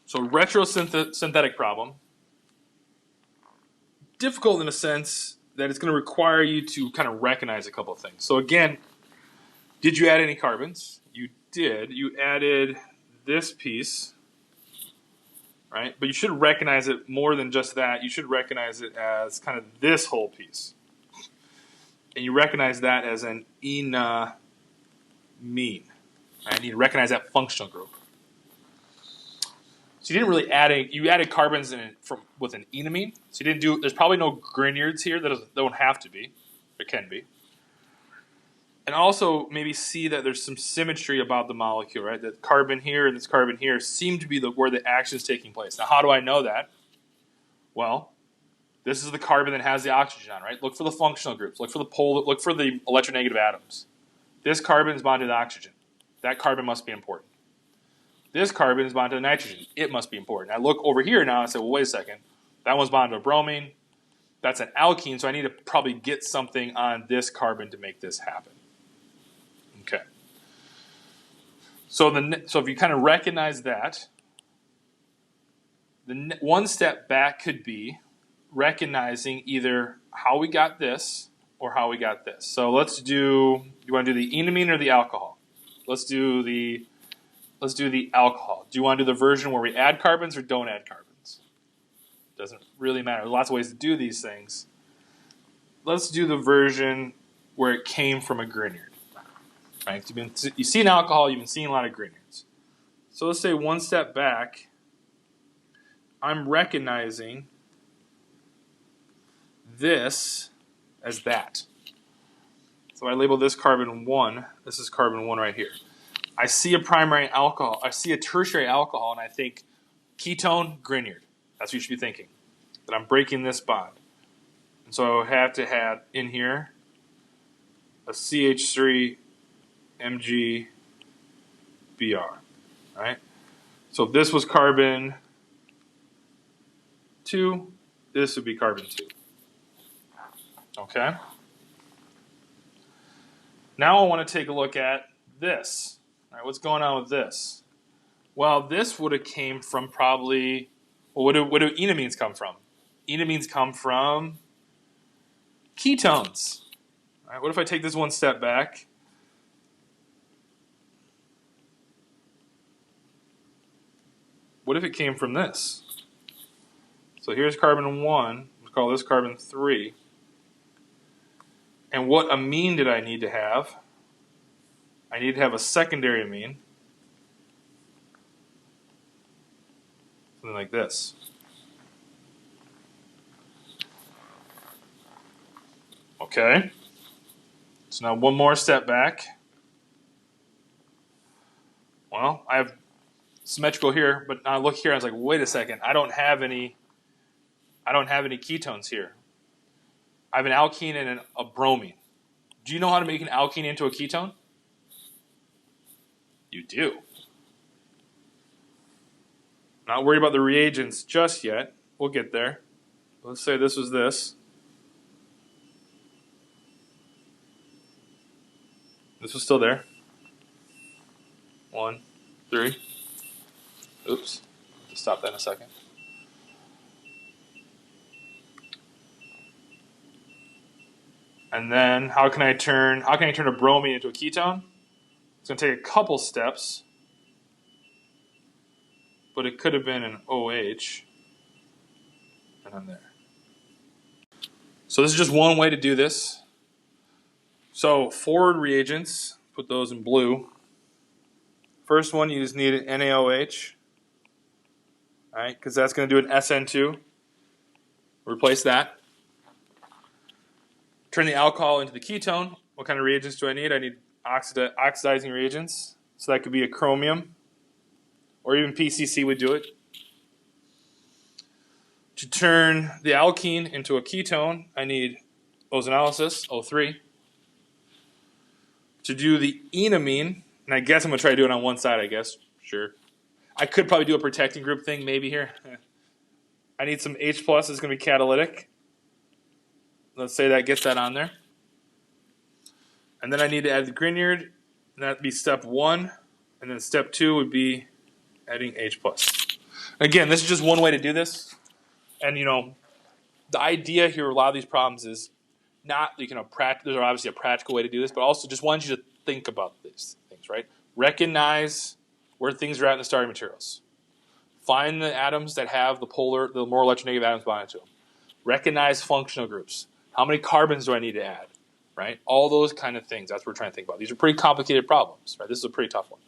So retrosynthetic problem. Difficult in a sense that it's going to require you to kind of recognize a couple of things. So again, did you add any carbons? You did. You added this piece, right? But you should recognize it more than just that. You should recognize it as kind of this whole piece. And you recognize that as an enamine. Right? You need to recognize that functional group. So you didn't really add you added carbons with an enamine. So you didn't do, there's probably no Grignards here. That don't have to be. There can be. And also maybe see that there's some symmetry about the molecule, right? That carbon here and this carbon here seem to be where the action is taking place. Now, how do I know that? Well, this is the carbon that has the oxygen on, right? Look for the functional groups. Look for the electronegative atoms. This carbon is bonded to the oxygen. That carbon must be important. This carbon is bonded to nitrogen. It must be important. I look over here now and say, well, wait a second. That one's bonded to bromine. That's an alkene, so I need to probably get something on this carbon to make this happen. Okay. So if you kind of recognize that, the one step back could be recognizing either how we got this or how we got this. So let's do, you want to do the enamine or the alcohol? Let's do the alcohol. Do you want to do the version where we add carbons or don't add carbons? Doesn't really matter. There's lots of ways to do these things. Let's do the version where it came from a Grignard. Right? You've seen alcohol, you've been seeing a lot of Grignards. So let's say one step back, I'm recognizing this as that. So I label this carbon 1. This is carbon 1 right here. I see a primary alcohol. I see a tertiary alcohol, and I think ketone, Grignard. That's what you should be thinking. That I'm breaking this bond. And so I have to have in here a CH3 MgBr. Right? So if this was carbon 2, this would be carbon 2. Okay? Now I want to take a look at this. All right, what's going on with this? Well, this would have came from probably, well, what do enamines come from? Enamines come from ketones. All right, what if I take this one step back? What if it came from this? So here's carbon 1. We'll call this carbon 3. And what amine did I need to have? I need to have a secondary amine. Something like this. Okay. So now one more step back. Well, I have symmetrical here, but now I look here, I was like, wait a second, I don't have any ketones here. I have an alkene and a bromine. Do you know how to make an alkene into a ketone? You do. Not worried about the reagents just yet. We'll get there. Let's say this was this. This was still there. 1, 3. Oops. Just stop that in a second. And then how can I turn a bromine into a ketone? It's going to take a couple steps, but it could have been an OH, and I'm there. So this is just one way to do this. So forward reagents, put those in blue. First one, you just need an NaOH, all right, because that's going to do an SN2. Replace that. Turn the alcohol into the ketone. What kind of reagents do I need? I need oxidizing reagents. So that could be a chromium, or even PCC would do it. To turn the alkene into a ketone, I need ozonolysis, O3. To do the enamine, and I guess I'm going to try to do it on one side, I guess. Sure. I could probably do a protecting group thing maybe here. I need some H+, it's going to be catalytic. Let's say that gets that on there. And then I need to add the Grignard, and that would be step 1. And then step 2 would be adding H+. Again, this is just one way to do this. And, the idea here with a lot of these problems is not, there's obviously a practical way to do this, but also just want you to think about these things, right? Recognize where things are at in the starting materials. Find the atoms that have the more electronegative atoms bonded to them. Recognize functional groups. How many carbons do I need to add, right? All those kind of things. That's what we're trying to think about. These are pretty complicated problems, right? This is a pretty tough one.